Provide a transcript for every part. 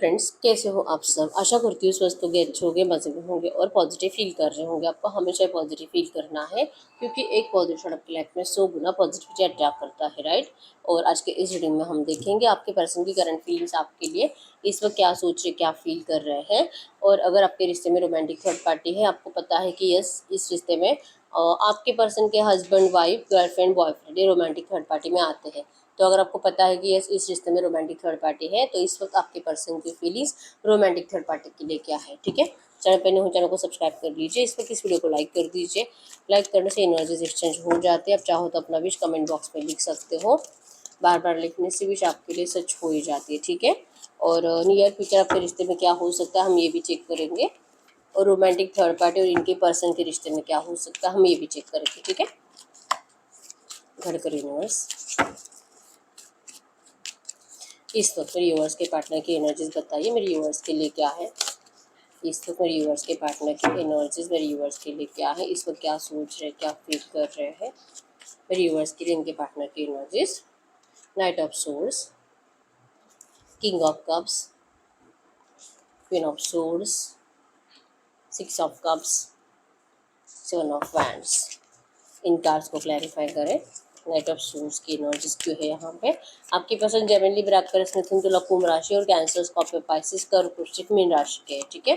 Friends, कैसे हो आप सब। आशा करती हूँ स्वस्थ होंगे, अच्छे होंगे, मज़े में होंगे और पॉजिटिव फील कर रहे होंगे। आपको हमेशा पॉजिटिव फील करना है क्योंकि एक पॉजिटिव आपकी लाइफ में 100 गुना पॉजिटिविटी अट्रैक्ट करता है, राइट। और आज के इस रीडिंग में हम देखेंगे आपके पर्सन की करंट फीलिंग्स आपके लिए इस वक्त क्या सोच रहे, क्या फील कर रहे हैं। और अगर आपके रिश्ते में रोमांटिक थर्ड पार्टी है, आपको पता है कि यस, इस रिश्ते में आपके पर्सन के हस्बैंड, वाइफ, गर्लफ्रेंड, बॉयफ्रेंड ये रोमांटिक थर्ड पार्टी में आते हैं। तो अगर आपको पता है कि यस, इस रिश्ते में रोमांटिक थर्ड पार्टी है, तो इस वक्त आपके पर्सन की फीलिंग्स रोमांटिक थर्ड पार्टी के लिए क्या है, ठीक है। चैनल पर नहीं हो, चैनल को सब्सक्राइब कर लीजिए। इस वक्त इस वीडियो को लाइक कर दीजिए। लाइक करने से एनर्जीज एक्सचेंज हो जाते हैं। आप चाहो तो अपना विश कमेंट बॉक्स में लिख सकते हो। बार बार लिखने से विश आपके लिए सच हो ही जाती है, ठीक है। और नियर फ्यूचर आपके रिश्ते में क्या हो सकता है, हम ये भी चेक करेंगे। और रोमांटिक थर्ड पार्टी और इनके पर्सन के रिश्ते में क्या हो सकता है, हम ये भी चेक करेंगे, ठीक है। घर कर यूनिवर्स, इस वक्त मेरे यूवर्स के पार्टनर की एनर्जीज बताइए मेरे यूवर्स के लिए क्या है। इस वक्त मेरे यूवर्स के पार्टनर की एनर्जीज मेरे यूवर्स के लिए क्या है। इस वक्त क्या सोच रहे हैं, क्या फील कर रहे हैं मेरे यूवर्स के लिए, इनके पार्टनर की energies. Night of source, king of cups, queen of source, 6 of cups, 7 of wands. In cards को क्लैरिफाई करें। नाइट ऑफ सोर्स की एनर्जीज क्यों है यहाँ पे। आपकी पसंद जेमिनी, ब्रैकेट, मिथुन, तुला, कुंभ राशि और कैंसर, स्कॉर्पियो, पाइसिस, कर्क, वृश्चिक, मीन राशि के, ठीक है।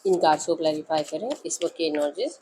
इन कार्ड्स को क्लैरिफाई करें इस वक्त की एनर्जीज।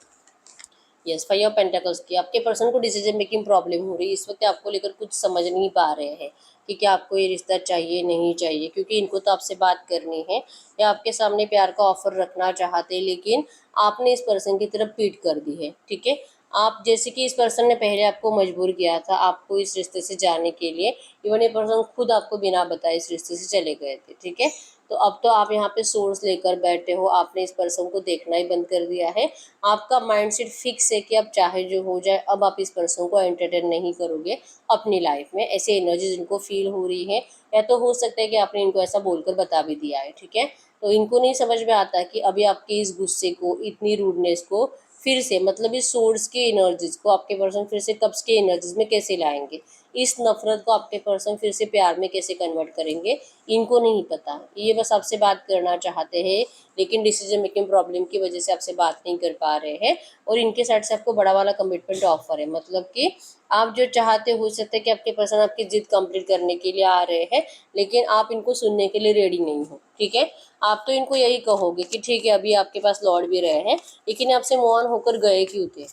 यस, 5 ऑफ पेंटाकल्स की आपके पर्सन को डिसीजन मेकिंग प्रॉब्लम हो रही है। इस वक्त आपको लेकर कुछ समझ नहीं पा रहे हैं कि क्या आपको ये रिश्ता चाहिए, नहीं चाहिए, क्योंकि इनको तो आपसे बात करनी है या आपके सामने प्यार का ऑफर रखना चाहते हैं, लेकिन आपने इस पर्सन की तरफ पीठ कर दी है, ठीक है। आप जैसे कि इस पर्सन ने पहले आपको मजबूर किया था आपको इस रिश्ते से जाने के लिए, इवन ये पर्सन खुद आपको बिना बताए इस रिश्ते से चले गए थे, ठीक है। तो अब तो आप यहाँ पे सोर्स लेकर बैठे हो, आपने इस पर्सन को देखना ही बंद कर दिया है। आपका माइंडसेट फिक्स है कि अब चाहे जो हो जाए, अब आप इस पर्सन को एंटरटेन नहीं करोगे अपनी लाइफ में। ऐसे एनर्जीज इनको फील हो रही है, या तो हो सकता है कि आपने इनको ऐसा बोलकर बता भी दिया है, ठीक है। तो इनको नहीं समझ में आता कि अभी आपके इस गुस्से को, इतनी रूडनेस को फिर से, मतलब इस सोर्स के एनर्जीज को आपके पर्सन फिर से कब्ज के एनर्जीज में कैसे लाएंगे, इस नफरत को आपके पर्सन फिर से प्यार में कैसे कन्वर्ट करेंगे, इनको नहीं पता। ये बस आपसे बात करना चाहते हैं, लेकिन डिसीजन मेकिंग प्रॉब्लम की वजह से आपसे बात नहीं कर पा रहे हैं। और इनके साइड से आपको बड़ा वाला कमिटमेंट ऑफर है, मतलब कि आप जो चाहते हो सकते हैं कि आपके पर्सन आपकी जिद कंप्लीट करने के लिए आ रहे हैं, लेकिन आप इनको सुनने के लिए रेडी नहीं हो, ठीक है। आप तो इनको यही कहोगे कि ठीक है, अभी आपके पास लौट भी रहे हैं, लेकिन आपसे मूव ऑन होकर गए क्यों थे।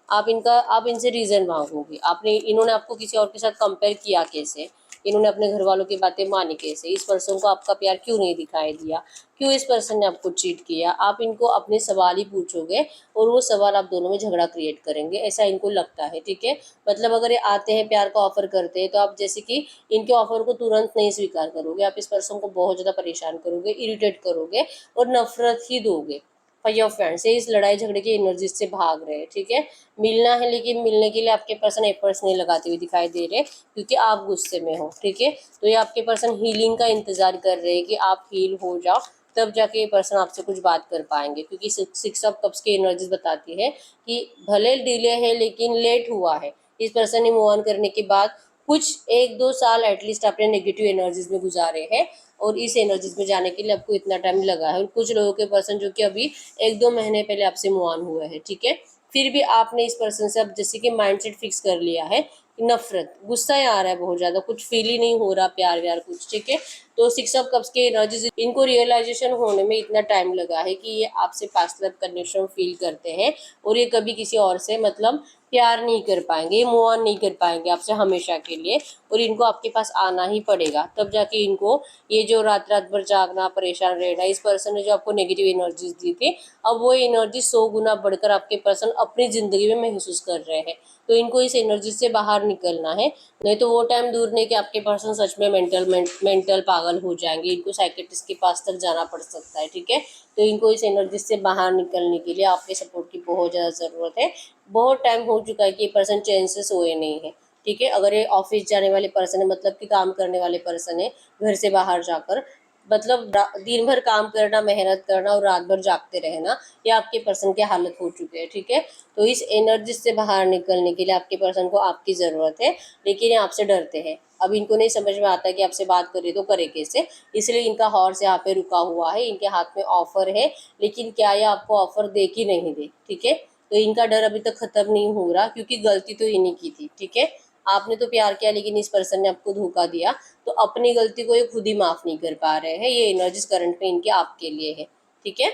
आप इनसे रीज़न मांगोगे। इन्होंने आपको किसी और के साथ कंपेयर किया कैसे, इन्होंने अपने घर वालों की बातें मानी कैसे, इस पर्सन को आपका प्यार क्यों नहीं दिखाई दिया, क्यों इस पर्सन ने आपको चीट किया। आप इनको अपने सवाल ही पूछोगे और वो सवाल आप दोनों में झगड़ा क्रिएट करेंगे, ऐसा इनको लगता है, ठीक है। मतलब अगर ये आते हैं, प्यार का ऑफर करते हैं, तो आप जैसे कि इनके ऑफर को तुरंत नहीं स्वीकार करोगे। आप इस पर्सन को बहुत ज़्यादा परेशान करोगे, इरिटेट करोगे और नफरत ही दोगे। फाइव ऑफ फ्रेंड्स से इस लड़ाई झगड़े की एनर्जी से भाग रहे हैं, ठीक है। मिलना है, लेकिन मिलने के लिए आपके पर्सन एफर्ट्स नहीं लगाते हुए दिखाई दे रहे, क्योंकि आप गुस्से में हो, ठीक है। तो ये आपके पर्सन हीलिंग का इंतजार कर रहे हैं कि आप हील हो जाओ, तब जाके ये पर्सन आपसे कुछ बात कर पाएंगे। क्योंकि 6 ऑफ कप्स की एनर्जीज बताती है कि भले डिले है लेकिन लेट हुआ है। इस पर्सन ने मूव ऑन करने के बाद कुछ 1-2 साल एटलीस्ट आपने नेगेटिव एनर्जीज में गुजारे हैं, और इस एनर्जीज में जाने के लिए आपको इतना टाइम लगा है। और कुछ लोगों के पर्सन जो कि अभी 1-2 महीने पहले आपसे मूव ऑन हुए हैं, ठीक है। फिर भी आपने इस पर्सन से अब जैसे कि माइंडसेट फिक्स कर लिया है, नफरत, गुस्सा आ रहा है बहुत ज़्यादा, कुछ फील ही नहीं हो रहा, प्यार व्यार कुछ, ठीक है। तो 6 ऑफ कप्स के एनर्जीज इनको रियलाइजेशन होने में इतना टाइम लगा है कि ये आपसे पास्ट लव कनेक्शन फील करते हैं, और ये कभी किसी और से मतलब प्यार नहीं कर पाएंगे, मूव ऑन नहीं कर पाएंगे आपसे हमेशा के लिए। और इनको आपके पास आना ही पड़ेगा, तब जाके इनको ये जो रात रात भर जागना, परेशान रहना, इस पर्सन ने जो आपको नेगेटिव एनर्जीज दी थी, अब वो एनर्जी 100 गुना बढ़कर आपके पर्सन अपनी ज़िंदगी में महसूस कर रहे हैं। तो इनको इस एनर्जी से बाहर निकलना है, नहीं तो वो टाइम दूर नहीं कि आपके पर्सन सच में मेंटल पागल हो जाएंगे, इनको साइकेट्रिस्ट के पास तक जाना पड़ सकता है, ठीक है। तो इनको इस एनर्जी से बाहर निकलने के लिए आपके सपोर्ट की बहुत ज़्यादा ज़रूरत है। बहुत टाइम हो चुका है कि ये पर्सन चैन से सोए नहीं है, ठीक है। अगर ये ऑफिस जाने वाले पर्सन है, मतलब कि काम करने वाले पर्सन है, घर से बाहर जाकर, मतलब दिन भर काम करना, मेहनत करना और रात भर जागते रहना, ये आपके पर्सन की हालत हो चुकी है, ठीक है। तो इस एनर्जी से बाहर निकलने के लिए आपके पर्सन को आपकी ज़रूरत है, लेकिन ये आपसे डरते हैं। अब इनको नहीं समझ में आता कि आपसे बात करे तो करे कैसे, इसलिए इनका हॉर्स यहाँ पे रुका हुआ है। इनके हाथ में ऑफर है, लेकिन क्या ये आपको ऑफर दे कि नहीं दे, ठीक है। तो इनका डर अभी तक खत्म नहीं हो रहा, क्योंकि गलती तो इन्हीं की थी, ठीक है। आपने तो प्यार किया, लेकिन इस पर्सन ने आपको धोखा दिया, तो अपनी गलती को ये खुद ही माफ नहीं कर पा रहे हैं। ये एनर्जीज करंट में इनके आपके लिए है, ठीक है।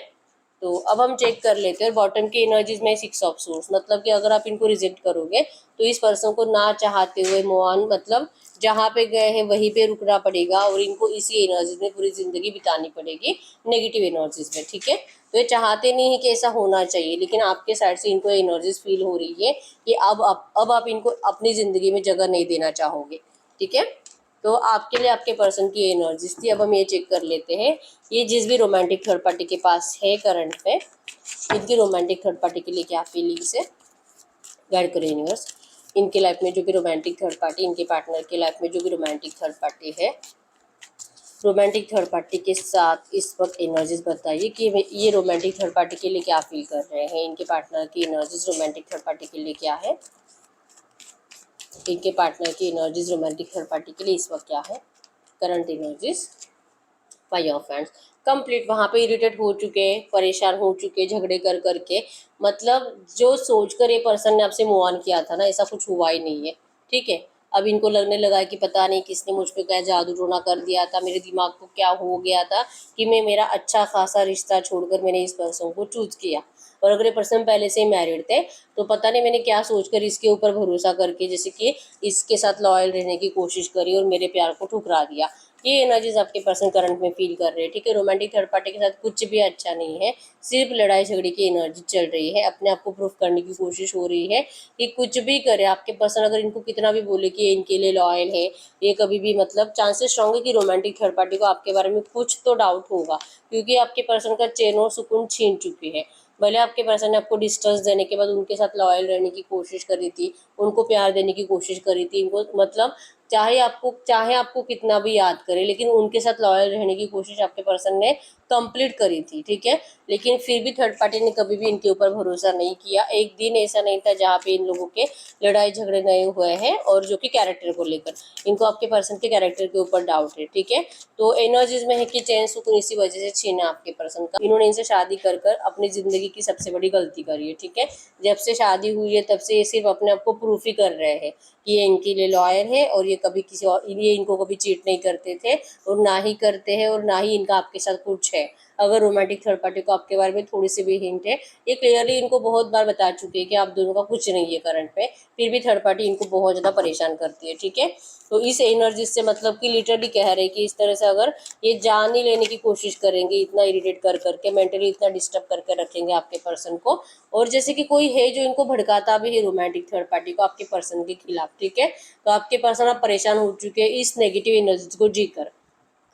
तो अब हम चेक कर लेते हैं बॉटम की एनर्जीज में 6 ऑफ सोर्स, मतलब कि अगर आप इनको रिजेक्ट करोगे तो इस पर्सन को ना चाहते हुए मोहन, मतलब जहाँ पे गए हैं वहीं पे रुकना पड़ेगा, और इनको इसी एनर्जीज में पूरी जिंदगी बितानी पड़ेगी, नेगेटिव एनर्जीज में, ठीक है। तो ये चाहते नहीं है कि ऐसा होना चाहिए, लेकिन आपके साइड से इनको एनर्जीज फील हो रही है कि अब आप इनको अपनी जिंदगी में जगह नहीं देना चाहोगे, ठीक है। तो आपके लिए आपके पर्सन की एनर्जीज थी। अब हम ये चेक कर लेते हैं, ये जिस भी रोमांटिक थर्ड पार्टी के पास है करंट में, इनकी रोमांटिक थर्ड पार्टी के लिए क्या फीलिंग्स है, गाइड करें यूनिवर्स। इनके लाइफ में जो भी रोमांटिक थर्ड पार्टी, इनके पार्टनर के लाइफ में जो भी रोमांटिक थर्ड पार्टी है, रोमांटिक थर्ड पार्टी के साथ इस वक्त एनर्जीज बताइए कि ये रोमांटिक थर्ड पार्टी के लिए क्या फील कर रहे हैं। इनके पार्टनर की एनर्जीज रोमांटिक थर्ड पार्टी के लिए क्या है, इनके पार्टनर की एनर्जीज रोमांटिक थर्ड पार्टी के लिए इस वक्त क्या है, current energies. 5 of hands complete, वहाँ पे इरिटेट हो चुके, परेशान हो चुके झगड़े कर करके, मतलब जो सोचकर ये पर्सन ने आपसे मूव ऑन किया था ना, ऐसा कुछ हुआ ही नहीं है, ठीक है। अब इनको लगने लगा कि पता नहीं किसने मुझ पे क्या जादू टोना कर दिया था, मेरे दिमाग को क्या हो गया था कि मैं मेरा अच्छा खासा रिश्ता छोड़कर मैंने इस पर्सन को चूज किया। और अगर ये पर्सन पहले से ही मैरिड थे तो पता नहीं मैंने क्या सोचकर इसके ऊपर भरोसा करके, जैसे कि इसके साथ लॉयल रहने की कोशिश करी और मेरे प्यार को ठुकरा दिया। ये एनर्जीज आपके पर्सन करंट में फील कर रहे हैं, ठीक है। रोमांटिक थर्ड पार्टी के साथ कुछ भी अच्छा नहीं है, सिर्फ लड़ाई झगड़े की एनर्जी चल रही है। अपने आप को प्रूफ करने की कोशिश हो रही है कि कुछ भी करे आपके पर्सन, अगर इनको कितना भी बोले कि ये इनके लिए लॉयल है, ये कभी भी, मतलब चांसेस स्ट्रॉन्ग है कि रोमांटिक थर्ड पार्टी को आपके बारे में कुछ तो डाउट होगा, क्योंकि आपके पर्सन का चैन और सुकून छीन चुकी है। भले आपके पर्सन ने आपको डिस्टेंस देने के बाद उनके साथ लॉयल रहने की कोशिश करी थी, उनको प्यार देने की कोशिश करी थी, इनको मतलब चाहे आपको कितना भी याद करे, लेकिन उनके साथ लॉयल रहने की कोशिश आपके पर्सन ने कंप्लीट करी थी, ठीक है। लेकिन फिर भी थर्ड पार्टी ने कभी भी इनके ऊपर भरोसा नहीं किया। एक दिन ऐसा नहीं था जहाँ पे इन लोगों के लड़ाई झगड़े नहीं हुए हैं, और जो कि कैरेक्टर को लेकर इनको आपके पर्सन के कैरेक्टर के ऊपर डाउट है, ठीक है। तो एनर्जीज में है कि चैन सुकून इसी वजह से छीना आपके पर्सन का। इन्होंने इनसे शादी कर कर अपनी जिंदगी की सबसे बड़ी गलती करी है, ठीक है। जब से शादी हुई है तब से ये सिर्फ अपने आप को प्रूफ ही कर रहे हैं कि ये इनके लिए लॉयल है, और ये कभी किसी और, ये इनको कभी चीट नहीं करते थे और ना ही करते हैं, और ना ही इनका आपके साथ कुछ है। अगर रोमांटिक थर्ड पार्टी को आपके बारे में थोड़ी सी भी हिंट है, ये क्लियरली इनको बहुत बार बता चुके हैं कि आप दोनों का कुछ नहीं है करंट में, फिर भी थर्ड पार्टी इनको बहुत ज़्यादा परेशान करती है, ठीक है। तो इस एनर्जी से मतलब कि लिटरली कह रहे हैं कि इस तरह से अगर ये जान ही लेने की कोशिश करेंगे, इतना इरिटेट कर करके, मेंटली इतना डिस्टर्ब करके रखेंगे आपके पर्सन को, और जैसे कि कोई है जो इनको भड़काता भी है रोमांटिक थर्ड पार्टी को आपके पर्सन के खिलाफ, ठीक है। तो आपके पर्सन अब परेशान हो चुके हैं इस नेगेटिव एनर्जी को जीकर।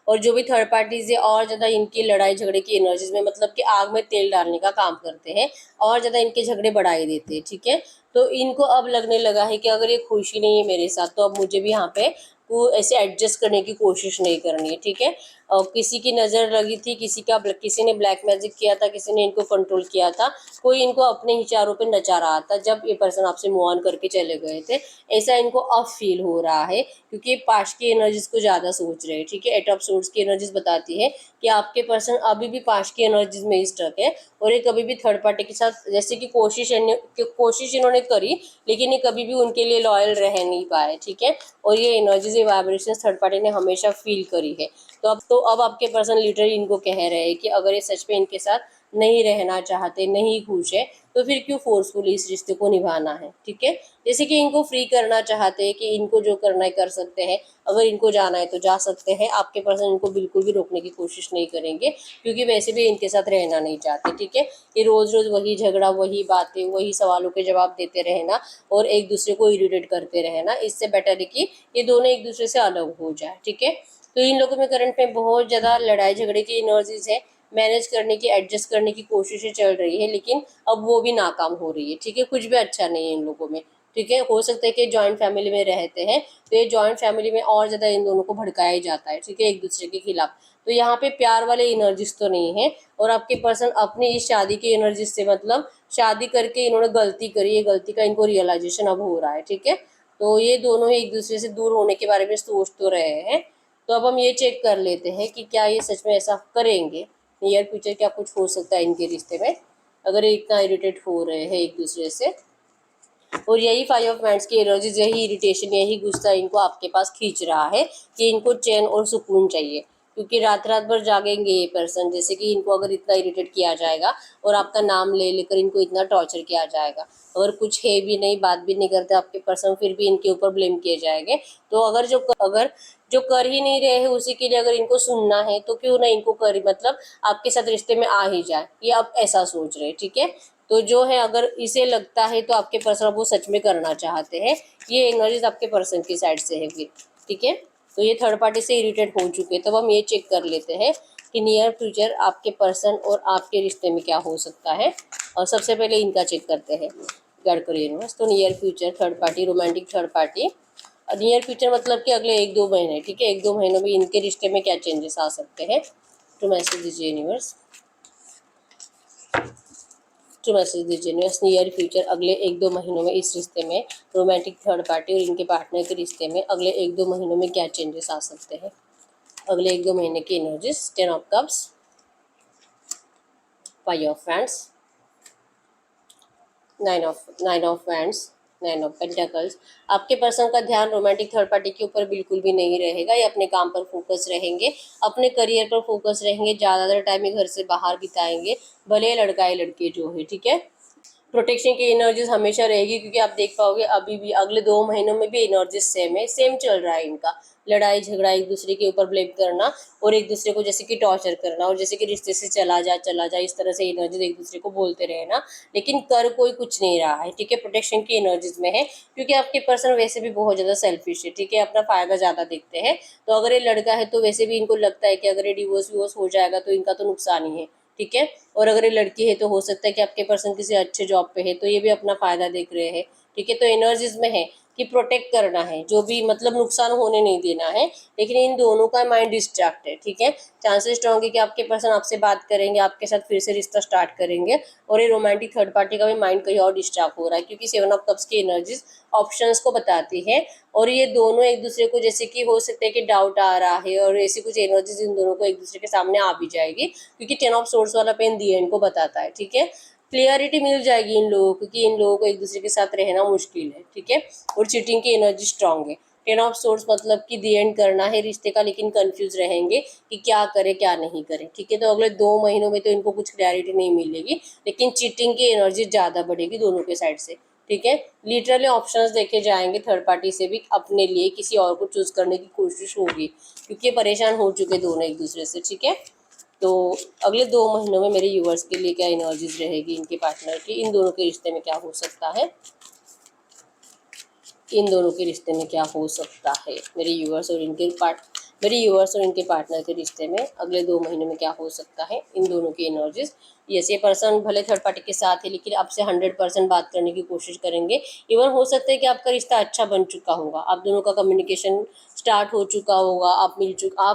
और जो भी थर्ड पार्टीज है और ज़्यादा इनकी लड़ाई झगड़े की एनर्जीज में, मतलब कि आग में तेल डालने का काम करते हैं, और ज़्यादा इनके झगड़े बढ़ाई देते हैं, ठीक है। तो इनको अब लगने लगा है कि अगर ये खुशी नहीं है मेरे साथ, तो अब मुझे भी यहाँ पे को ऐसे एडजस्ट करने की कोशिश नहीं करनी है, ठीक है। और किसी की नज़र लगी थी, किसी ने ब्लैक मैजिक किया था, किसी ने इनको कंट्रोल किया था, कोई इनको अपने ही चारों पे नचा रहा था जब ये पर्सन आपसे मूव ऑन करके चले गए थे। ऐसा इनको अब फील हो रहा है, क्योंकि पास्ट की एनर्जीज को ज़्यादा सोच रहे हैं, ठीक है। एट ऑफ सोर्स की एनर्जीज बताती है कि आपके पर्सन अभी भी पास्ट की एनर्जीज में ही स्टक है, और ये कभी भी थर्ड पार्टी के साथ, जैसे कि कोशिश इन्होंने करी, लेकिन ये कभी भी उनके लिए लॉयल रह नहीं पाए, ठीक है। और ये एनर्जीज, ये वाइब्रेशन थर्ड पार्टी ने हमेशा फील करी है। तो अब आपके पर्सन लिटरली इनको कह रहे हैं कि अगर ये सच में इनके साथ नहीं रहना चाहते, नहीं खुश है, तो फिर क्यों फोर्सफुली इस रिश्ते को निभाना है, ठीक है। जैसे कि इनको फ्री करना चाहते हैं कि इनको जो करना है कर सकते हैं, अगर इनको जाना है तो जा सकते हैं। आपके पर्सन इनको बिल्कुल भी रोकने की कोशिश नहीं करेंगे, क्योंकि वैसे भी इनके साथ रहना नहीं चाहते, ठीक है। ये रोज रोज वही झगड़ा, वही बातें, वही सवालों के जवाब देते रहना और एक दूसरे को इरिटेट करते रहना, इससे बेटर है कि ये दोनों एक दूसरे से अलग हो जाए, ठीक है। तो इन लोगों में करंट में बहुत ज़्यादा लड़ाई झगड़े की एनर्जीज है, मैनेज करने की, एडजस्ट करने की कोशिशें चल रही है, लेकिन अब वो भी नाकाम हो रही है, ठीक है। कुछ भी अच्छा नहीं है इन लोगों में, ठीक है। हो सकता है कि जॉइंट फैमिली में रहते हैं, तो ये जॉइंट फैमिली में और ज़्यादा इन दोनों को भड़काया ही जाता है, ठीक है, एक दूसरे के खिलाफ। तो यहाँ पे प्यार वाले एनर्जीज तो नहीं है, और आपके पर्सन अपनी इस शादी की एनर्जीज से, मतलब शादी करके इन्होंने गलती करी है, गलती का इनको रियलाइजेशन अब हो रहा है, ठीक है। तो ये दोनों ही एक दूसरे से दूर होने के बारे में सोच तो रहे हैं। तो अब हम ये चेक कर लेते हैं कि क्या ये सच में ऐसा करेंगे, नियर फ्यूचर क्या कुछ हो सकता है इनके रिश्ते में, अगर ये इतना इरिटेट हो रहे हैं एक दूसरे से। और यही 5 ऑफ वांड्स की एनर्जीज, यही इरिटेशन, यही गुस्सा इनको आपके पास खींच रहा है कि इनको चैन और सुकून चाहिए। क्योंकि रात रात भर जागेंगे ये पर्सन, जैसे कि इनको अगर इतना इरिटेट किया जाएगा और आपका नाम ले लेकर इनको इतना टॉर्चर किया जाएगा, अगर कुछ है भी नहीं, बात भी नहीं करते आपके पर्सन, फिर भी इनके ऊपर ब्लेम किए जाएंगे। तो अगर जो कर ही नहीं रहे हैं उसी के लिए अगर इनको सुनना है तो क्यों ना इनको कर, मतलब आपके साथ रिश्ते में आ ही जाए, ये आप ऐसा सोच रहे हैं। ठीक है, तो जो है अगर इसे लगता है तो आपके पर्सन वो सच में करना चाहते हैं, ये एनर्जीज आपके पर्सन की साइड से है फिर। ठीक है, तो ये थर्ड पार्टी से इरिटेट हो चुके हैं। तब हम ये चेक कर लेते हैं कि नियर फ्यूचर आपके पर्सन और आपके रिश्ते में क्या हो सकता है। और सबसे पहले इनका चेक करते हैं, गाइड करो यूनिवर्स। तो near future third party, romantic third party, near future मतलब कि अगले 1-2 महीने। ठीक है, 1-2 महीनों में इनके रिश्ते में क्या चेंजेस आ सकते हैं, तो मैसेज दीजिए यूनिवर्स। जो मैसेज दीजिए यूनिवर्स, नियर फ्यूचर अगले 1-2 महीनों में इस रिश्ते में, रोमांटिक थर्ड पार्टी और इनके पार्टनर के रिश्ते में अगले 1-2 महीनों में क्या चेंजेस आ सकते हैं, अगले 1-2 महीने की energies. 10 of cups, 5 of wands, 9 of wands, 9 of pentacles. आपके पर्सन का ध्यान रोमांटिक थर्ड पार्टी के ऊपर बिल्कुल भी नहीं रहेगा, ये अपने काम पर फोकस रहेंगे, अपने करियर पर फोकस रहेंगे, ज़्यादातर टाइम ये घर से बाहर बिताएंगे, भले लड़का या लड़के जो है। ठीक है, प्रोटेक्शन की एनर्जीज हमेशा रहेगी, क्योंकि आप देख पाओगे अभी भी अगले 2 महीनों में भी एनर्जीज सेम है, सेम चल रहा है इनका। लड़ाई झगड़ा, एक दूसरे के ऊपर ब्लेम करना और एक दूसरे को जैसे कि टॉर्चर करना, और जैसे कि रिश्ते से चला जा, इस तरह से एनर्जीज एक दूसरे को बोलते रहे ना, लेकिन कर कोई कुछ नहीं रहा है। ठीक है, प्रोटेक्शन की एनर्जीज में है, क्योंकि आपके पर्सन वैसे भी बहुत ज़्यादा सेल्फिश है। ठीक है, अपना फायदा ज़्यादा देखते हैं। तो अगर ये लड़का है तो वैसे भी इनको लगता है कि अगर ये डिवोर्स विवोर्स हो जाएगा तो इनका तो नुकसान ही है। ठीक है, और अगर ये लड़की है तो हो सकता है कि आपके पर्सन किसी अच्छे जॉब पे है, तो ये भी अपना फायदा देख रहे हैं। ठीक है, तो एनर्जीज में है कि प्रोटेक्ट करना है, जो भी मतलब नुकसान होने नहीं देना है, लेकिन इन दोनों का माइंड डिस्ट्रैक्ट है। ठीक है, चांसेस स्ट्रॉन्ग है कि आपके पर्सन आपसे बात करेंगे, आपके साथ फिर से रिश्ता स्टार्ट करेंगे, और ये रोमांटिक थर्ड पार्टी का भी माइंड कहीं और डिस्ट्रैक्ट हो रहा है, क्योंकि 7 ऑफ कप्स की एनर्जीज ऑप्शंस को बताती है। और ये दोनों एक दूसरे को, जैसे कि हो सकता है कि डाउट आ रहा है, और ऐसी कुछ एनर्जीज इन दोनों को एक दूसरे के सामने आ भी जाएगी, क्योंकि 10 ऑफ सोर्ड्स वाला पेन दी एंड को बताता है। ठीक है, क्लियरिटी मिल जाएगी इन लोगों को कि इन लोगों को एक दूसरे के साथ रहना मुश्किल है। ठीक है, और चीटिंग की एनर्जी स्ट्रांग है। 10 ऑफ सोर्ड्स मतलब कि दी एंड करना है रिश्ते का, लेकिन कंफ्यूज रहेंगे कि क्या करे क्या नहीं करे। ठीक है, तो अगले 2 महीनों में तो इनको कुछ क्लैरिटी नहीं मिलेगी, लेकिन चीटिंग की एनर्जी ज़्यादा बढ़ेगी दोनों के साइड से। ठीक है, लिटरली ऑप्शंस देखे जाएंगे थर्ड पार्टी से भी, अपने लिए किसी और को चूज करने की कोशिश होगी, क्योंकि परेशान हो चुके दोनों एक दूसरे से। ठीक है, तो अगले 2 महीनों में मेरे यूवर्स के लिए क्या एनर्जीज रहेगी, इनके पार्टनर की, इन दोनों के रिश्ते में क्या हो सकता है, इन दोनों के रिश्ते में क्या हो सकता है, मेरे यूवर्स और इनके पार्टनर के रिश्ते में अगले 2 महीने में क्या हो सकता है, इन दोनों की एनर्जीज। यस, ये पर्सन भले थर्ड पार्टी के साथ है, लेकिन आपसे 100% बात करने की कोशिश करेंगे। इवन हो सकता है कि आपका रिश्ता अच्छा बन चुका होगा, आप दोनों का कम्युनिकेशन स्टार्ट हो चुका होगा, आप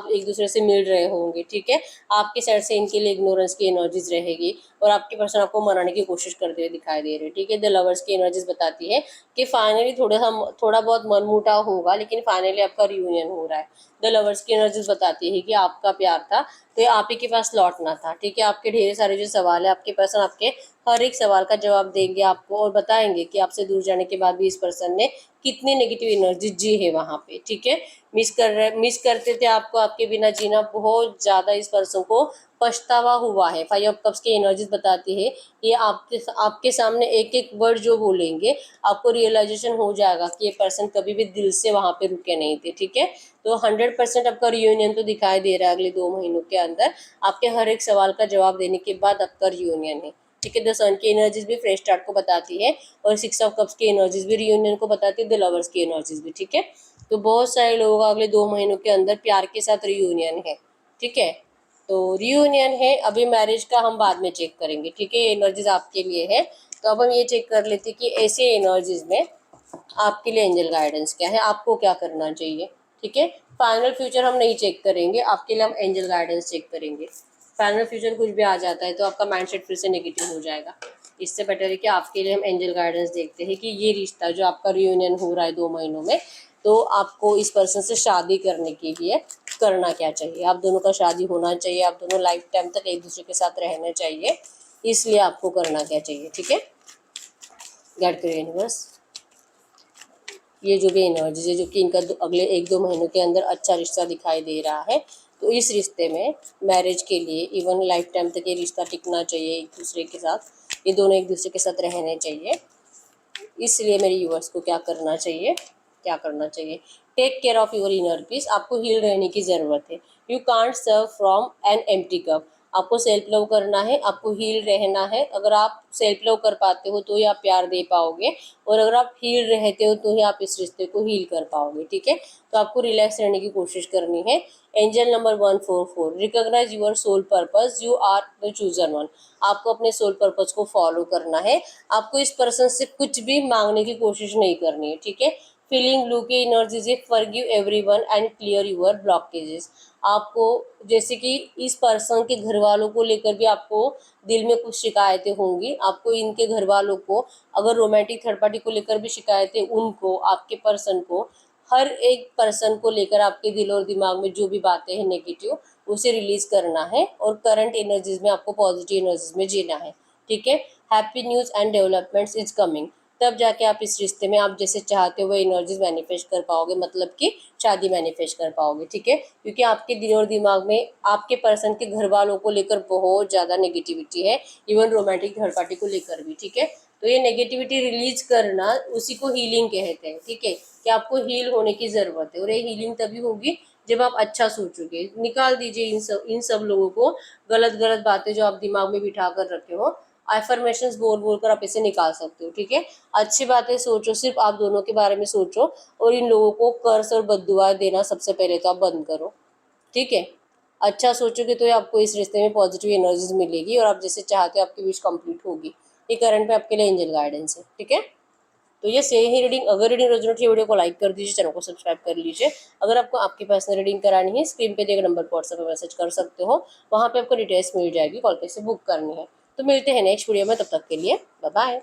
एक दूसरे से मिल रहे होंगे। ठीक है, आपके साइड से इनके लिए इग्नोरेंस की एनर्जीज रहेगी, और आपके पर्सन आपको मनाने की कोशिश करते हुए दिखाई दे रहे हैं। ठीक है, द लवर्स की एनर्जीज बताती है कि फाइनली थोड़ा बहुत मनमुटाव होगा, लेकिन फाइनली आपका रियूनियन हो रहा है। द लवर्स की एनर्जीज बताती है कि आपका प्यार था तो ये आप ही के पास लौटना था। ठीक है, आपके ढेर सारे जो सवाल है, आपके पर्सन आपके हर एक सवाल का जवाब देंगे आपको, और बताएंगे कि आपसे दूर जाने के बाद भी इस पर्सन ने कितनी नेगेटिव एनर्जी जी है वहाँ पे। ठीक है, मिस करते थे आपको, आपके बिना जीना बहुत ज़्यादा इस पर्सन को पछतावा हुआ है। 5 ऑफ कप्स की एनर्जीज बताती है ये आपके सामने एक एक वर्ड जो बोलेंगे, आपको रियलाइजेशन हो जाएगा कि ये पर्सन कभी भी दिल से वहाँ पे रुके नहीं थे। ठीक है, तो 100% आपका रियूनियन तो दिखाई दे रहा है अगले 2 महीनों के अंदर, आपके हर एक सवाल का जवाब देने के बाद आपका रियूनियन है। ठीक है, द सन की एनर्जीज भी फ्रेश स्टार्ट को बताती है, और 6 ऑफ कप्स की एनर्जीज भी रियूनियन को बताती है, द लवर्स की एनर्जीज भी। ठीक है, तो बहुत सारे लोगों का अगले 2 महीनों के अंदर प्यार के साथ रियूनियन है। ठीक है, तो रियूनियन है, अभी मैरिज का हम बाद में चेक करेंगे। ठीक है, एनर्जीज आपके लिए है। तो अब हम ये चेक कर लेते हैं कि ऐसे एनर्जीज में आपके लिए एंजल गाइडेंस क्या है, आपको क्या करना चाहिए। ठीक है, फाइनल फ्यूचर हम नहीं चेक करेंगे, आपके लिए हम एंजल गाइडेंस चेक करेंगे। फाइनल फ्यूचर कुछ भी आ जाता है तो आपका माइंडसेट फिर से नेगेटिव हो जाएगा। इससे बेटर है कि आपके लिए हम एंजल गाइडेंस देखते हैं कि ये रिश्ता जो आपका रियूनियन हो रहा है 2 महीनों में, तो आपको इस पर्सन से शादी करने के लिए करना क्या चाहिए। आप दोनों का शादी होना चाहिए, आप दोनों लाइफ टाइम तक एक दूसरे के साथ रहना चाहिए, इसलिए आपको करना क्या चाहिए। ठीक है, गाइड करिए यूनिवर्स। ये जो भी एनर्जी है जो कि इनका अगले 1-2 महीनों के अंदर अच्छा रिश्ता दिखाई दे रहा है, तो इस रिश्ते में मैरिज के लिए इवन लाइफ टाइम तक ये रिश्ता टिकना चाहिए एक दूसरे के साथ, ये दोनों एक दूसरे के साथ रहने चाहिए। इसलिए मेरे यूवर्स को क्या करना चाहिए, क्या करना चाहिए, take care of your inner peace. आपको हील रहने की ज़रूरत है। You can't serve from an empty cup. आपको सेल्फ लव करना है, आपको हील रहना है। अगर आप सेल्फ लव कर पाते हो तो ही आप प्यार दे पाओगे, और अगर आप हील रहते हो तो ही आप इस रिश्ते को हील कर पाओगे। ठीक है, तो आपको रिलैक्स रहने की कोशिश करनी है। Angel number 144, recognise your soul purpose, you are the chosen one. आपको अपने सोल पर्पस को फॉलो करना है। आपको इस पर्सन से कुछ भी मांगने की कोशिश नहीं करनी है। ठीक है, फीलिंग ब्लू के एनर्जीज है, forgive everyone and clear your blockages. आपको जैसे कि इस पर्सन के घर वालों को लेकर भी आपको दिल में कुछ शिकायतें होंगी। आपको इनके घर वालों को, अगर रोमांटिक थर्ड पार्टी को लेकर भी शिकायतें, उनको, आपके पर्सन को, हर एक पर्सन को लेकर आपके दिल और दिमाग में जो भी बातें हैं नेगेटिव, उसे रिलीज करना है और करंट एनर्जीज में आपको पॉजिटिव एनर्जीज में जीना है। ठीक है, happy news and developments is coming. तब जाके आप इस रिश्ते में आप जैसे चाहते हो वो एनर्जीज मैनिफेस्ट कर पाओगे, मतलब कि शादी मैनिफेस्ट कर पाओगे। ठीक है, क्योंकि आपके दिल और दिमाग में आपके पर्सन के घर वालों को लेकर बहुत ज़्यादा नेगेटिविटी है, इवन रोमांटिक थर्ड पार्टी को लेकर भी। ठीक है, तो ये नेगेटिविटी रिलीज करना, उसी को हीलिंग कहते हैं। ठीक है, कि आपको हील होने की ज़रूरत है, और ये हीलिंग तभी होगी जब आप अच्छा सोचोगे। निकाल दीजिए इन सब लोगों को, गलत गलत बातें जो आप दिमाग में बिठा कर रखे हो। एफर्मेशंस बोल बोल कर आप इसे निकाल सकते हो। ठीक है, अच्छी बातें सोचो, सिर्फ आप दोनों के बारे में सोचो, और इन लोगों को कर्स और बद्दुआ देना सबसे पहले तो आप बंद करो। ठीक है, अच्छा सोचोगे तो आपको इस रिश्ते में पॉजिटिव एनर्जीज मिलेगी, और आप जैसे चाहते हो आपकी विश कंप्लीट होगी। ये करंट में आपके लिए एंजल गाइडेंस है। ठीक है, तो ये से ही रीडिंग, अगर रीडिंग रेजोनेट की वीडियो को लाइक कर दीजिए, चैनल को सब्सक्राइब कर लीजिए। अगर आपको आपकी पर्सनल रीडिंग करानी है, स्क्रीन पे दिए गए नंबर पर व्हाट्सएप पे मैसेज कर सकते हो, वहाँ पे आपको डिटेल्स मिल जाएगी, कॉल पे से बुक करनी है। तो मिलते हैं नेक्स्ट वीडियो में, तब तक के लिए बाय बाय।